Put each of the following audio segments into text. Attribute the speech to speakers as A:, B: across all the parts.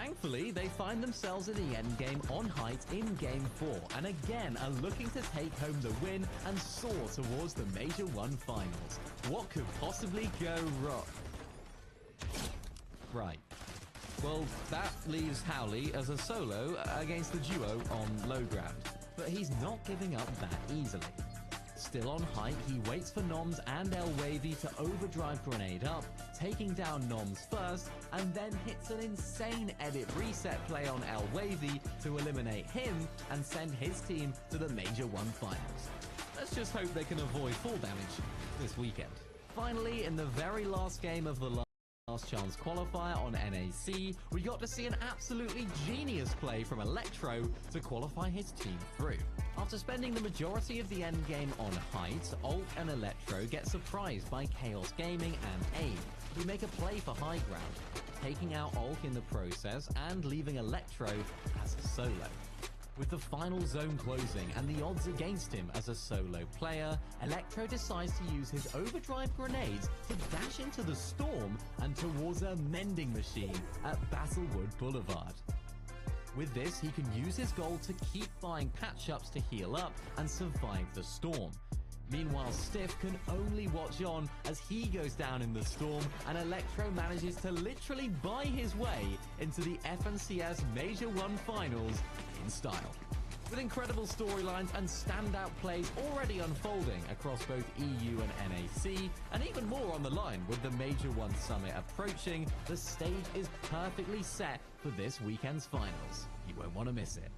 A: Thankfully, they find themselves in the endgame on height in Game 4, and again are looking to take home the win and soar towards the Major 1 finals. What could possibly go wrong? Right. Well, that leaves Howley as a solo against the duo on low ground, but he's not giving up that easily. Still on height, he waits for Noms and El Wavy to overdrive grenade up, taking down Noms first, and then hits an insane edit reset play on El Wavy to eliminate him and send his team to the Major 1 finals. Let's just hope they can avoid fall damage this weekend. Finally, in the very last game of the last chance qualifier on NAC, we got to see an absolutely genius play from Electro to qualify his team through. After spending the majority of the endgame on height, Alt and Electro get surprised by Chaos Gaming and AIM, who make a play for high ground, taking out Alt in the process and leaving Electro as a solo. With the final zone closing and the odds against him as a solo player, Electro decides to use his overdrive grenades to dash into the storm and towards a mending machine at Battlewood Boulevard. With this, he can use his gold to keep buying patch-ups to heal up and survive the storm. Meanwhile, Stiff can only watch on as he goes down in the storm, and Electro manages to literally buy his way into the FNCS Major 1 finals in style. With incredible storylines and standout plays already unfolding across both EU and NAC, and even more on the line with the Major 1 Summit approaching, the stage is perfectly set for this weekend's finals. You won't want to miss it.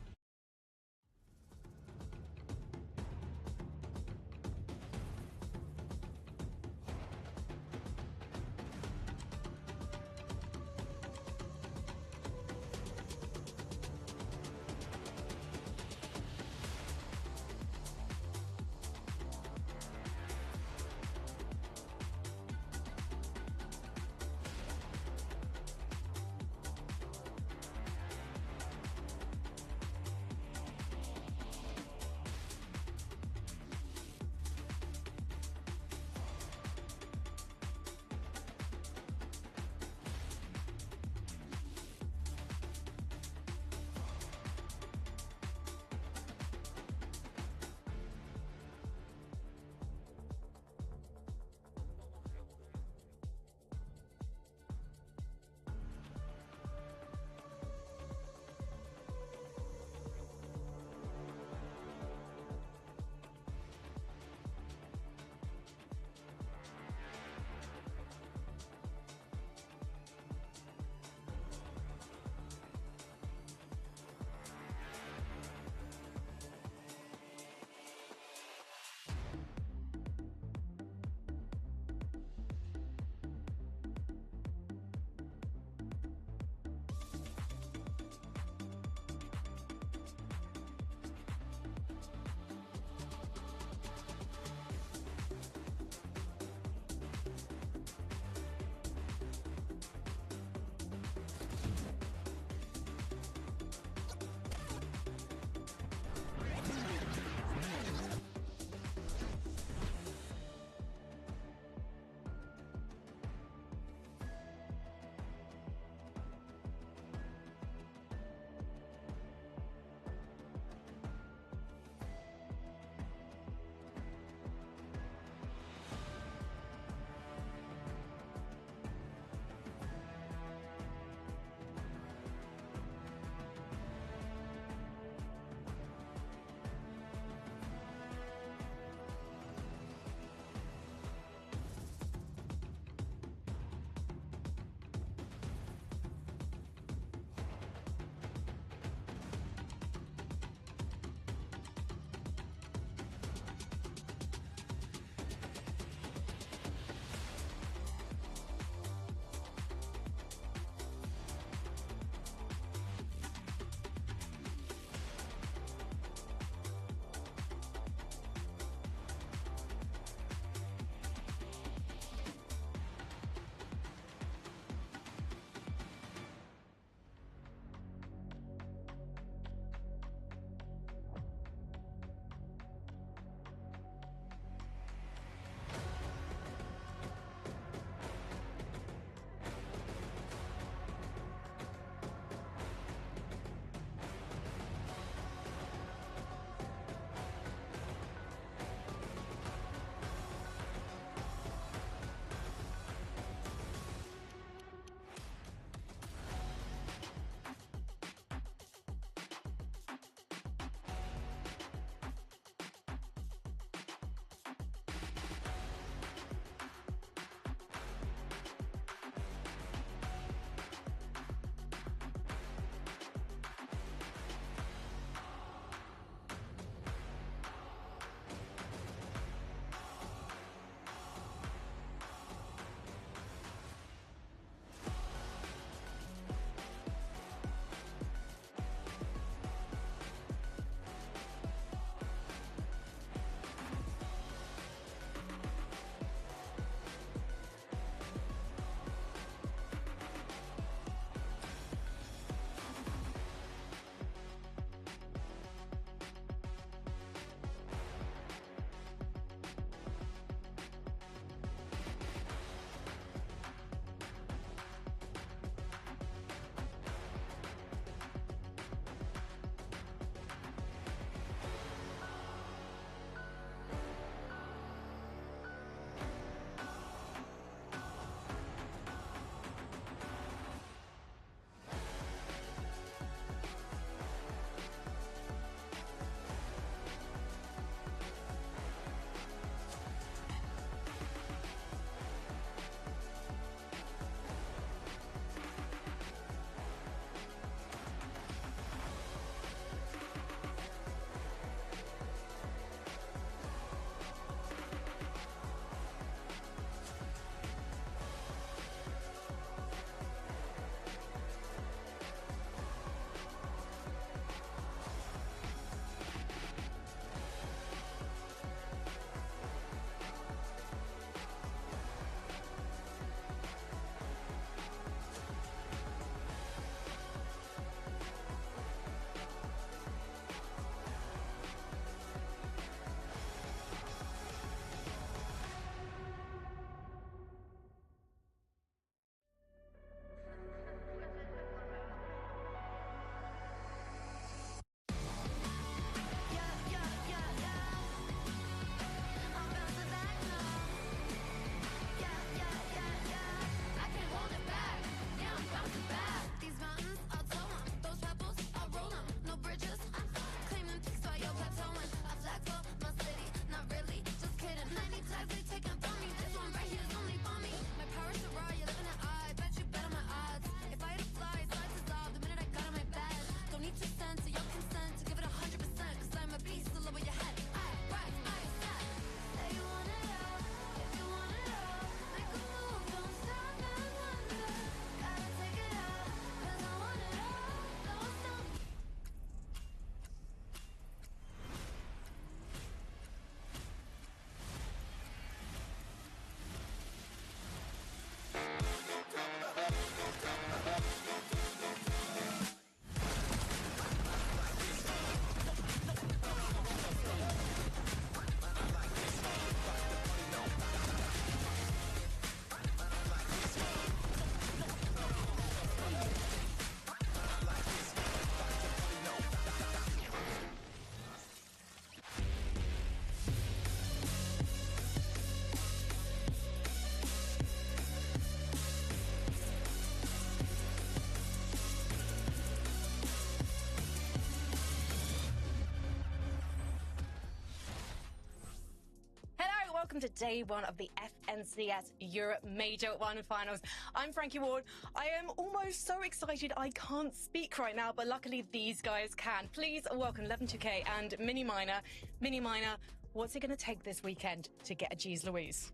B: welcome to day one of the FNCS Europe Major 1 Finals. I'm Frankie Ward. I am almost so excited I can't speak right now, but luckily these guys can. Please welcome 11-2K and Mini Miner. Mini Miner, what's it going to take this weekend to get a Jeez Louise?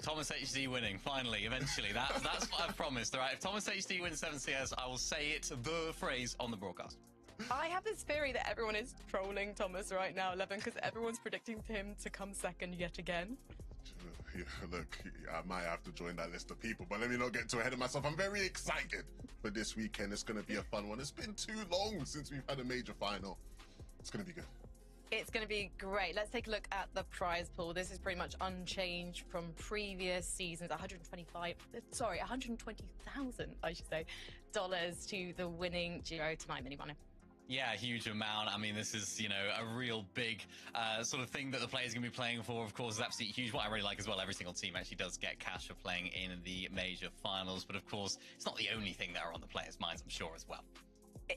C: Thomas HD winning, finally, eventually. That's what I've promised, all right? If Thomas HD wins 7CS, I will say it, the phrase, on the broadcast.
B: I have this theory that everyone is trolling Thomas right now, 11, because everyone's predicting him to come second yet again.
D: Yeah, look, I might have to join that list of people, but let me not get too ahead of myself. I'm very excited for this weekend. It's going to be a fun one. It's been too long since we've had a major final. It's going to be good.
B: It's going to be great. Let's take a look at the prize pool. This is pretty much unchanged from previous seasons. 120,000, I should say, dollars to the winning duo tonight, Mini Miner.
C: Yeah, a huge amount. I mean, this is, a real big sort of thing that the players are going to be playing for. Of course, is absolutely huge. What I really like as well, every single team actually does get cash for playing in the major finals. But of course, it's not the only thing that are on the players' minds, I'm sure, as well.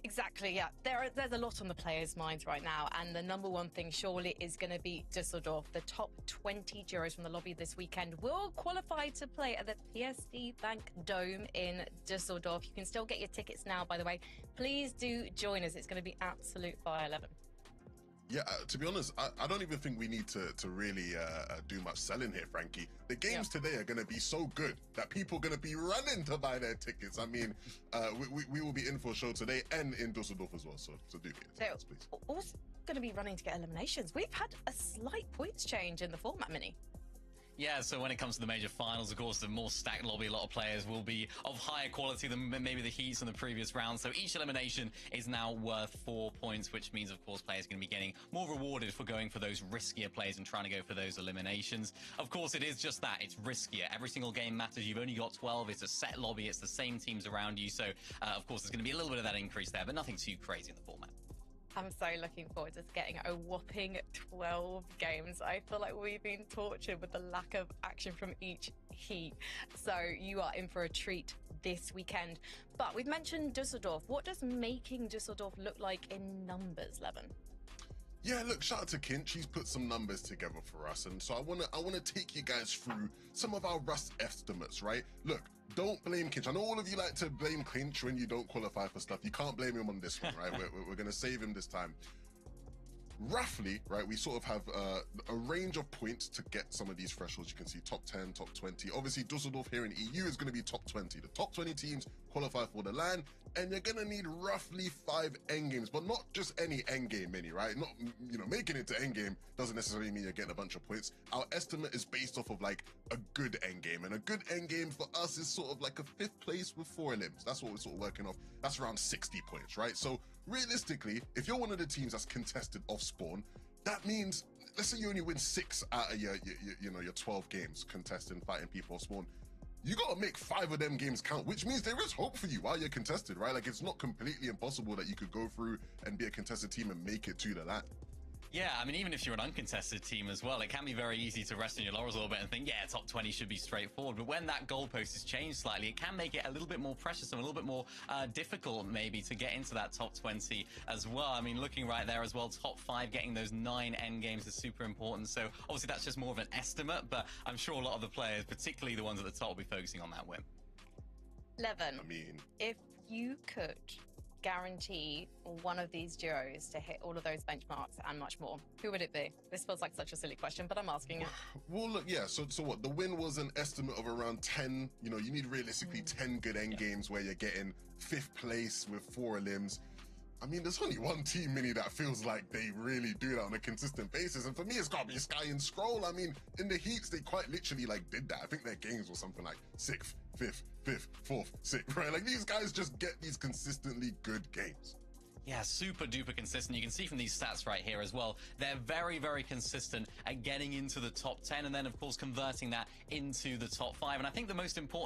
B: Exactly, yeah. There's a lot on the players' minds right now, and the number one thing surely is going to be Dusseldorf. The top 20 duos from the lobby this weekend will qualify to play at the PSD Bank Dome in Dusseldorf. You can still get your tickets now, by the way. Please do join us. It's going to be absolute fire, 11.
D: Yeah, to be honest, I don't even think we need to really do much selling here, Frankie. The games today are going to be so good that people are going to be running to buy their tickets. I mean, we will be in for a show today and in Dusseldorf as well, so do get your tickets, please.
B: Also going to be running to get eliminations. We've had a slight points change in the format, Mini.
C: Yeah, so when it comes to the major finals, of course, the more stacked lobby, a lot of players will be of higher quality than maybe the Heats in the previous round. So each elimination is now worth 4 points, which means, of course, players are going to be getting more rewarded for going for those riskier plays and trying to go for those eliminations. Of course, it is just that. It's riskier. Every single game matters. You've only got 12. It's a set lobby. It's the same teams around you. So, of course, there's going to be a little bit of that increase there, but nothing too crazy in the format.
B: I'm so looking forward to getting a whopping 12 games. I feel like we've been tortured with the lack of action from each heat. So you are in for a treat this weekend. But we've mentioned Dusseldorf. What does making Dusseldorf look like in numbers, Levin?
D: Yeah, look, shout out to Kinch. He's put some numbers together for us, and so I wanna take you guys through some of our Rust estimates, right? Look, don't blame Kinch. I know all of you like to blame Kinch when you don't qualify for stuff. You can't blame him on this one, right? We're gonna save him this time. Roughly, right, we sort of have a range of points to get some of these thresholds. You can see top 10, top 20. Obviously, Dusseldorf here in EU is going to be top 20. The top 20 teams qualify for the LAN, and you're going to need roughly 5 endgames, but not just any endgame, Mini, right? Not, making it to endgame doesn't necessarily mean you're getting a bunch of points. Our estimate is based off of like a good endgame, and a good endgame for us is sort of like a 5th place with 4 limbs. That's what we're sort of working off. That's around 60 points, right? So realistically, if you're one of the teams that's contested off spawn, that means, let's say you only win 6 out of your 12 games contesting, fighting people off spawn. You got to make 5 of them games count, which means there is hope for you while you're contested, right? Like, it's not completely impossible that you could go through and be a contested team and make it to the LAN.
C: Yeah, I mean, even if you're an uncontested team as well, it can be very easy to rest on your laurels a little bit and think, yeah, top 20 should be straightforward. But when that goalpost is changed slightly, it can make it a little bit more precious and a little bit more difficult, maybe, to get into that top 20 as well. I mean, looking right there as well, top 5, getting those 9 end games is super important. So obviously that's just more of an estimate, but I'm sure a lot of the players, particularly the ones at the top, will be focusing on that win.
B: Levin,
D: I mean,
B: if you could guarantee one of these duos to hit all of those benchmarks and much more, who would it be? This feels like such a silly question, but I'm asking it.
D: Well, look, yeah, so what? The win was an estimate of around 10. You need realistically 10 good end games where you're getting 5th place with 4 limbs. I mean, there's only one team, Mini, that feels like they really do that on a consistent basis. And for me, it's got to be Sky and Scroll. I mean, in the heats, they quite literally did that. I think their games were something like 6th, 5th, 5th, 4th, 6th, right? Like, these guys just get these consistently good games.
C: Yeah, super duper consistent. You can see from these stats right here as well. They're very, very consistent at getting into the top 10 and then, of course, converting that into the top 5. And I think the most important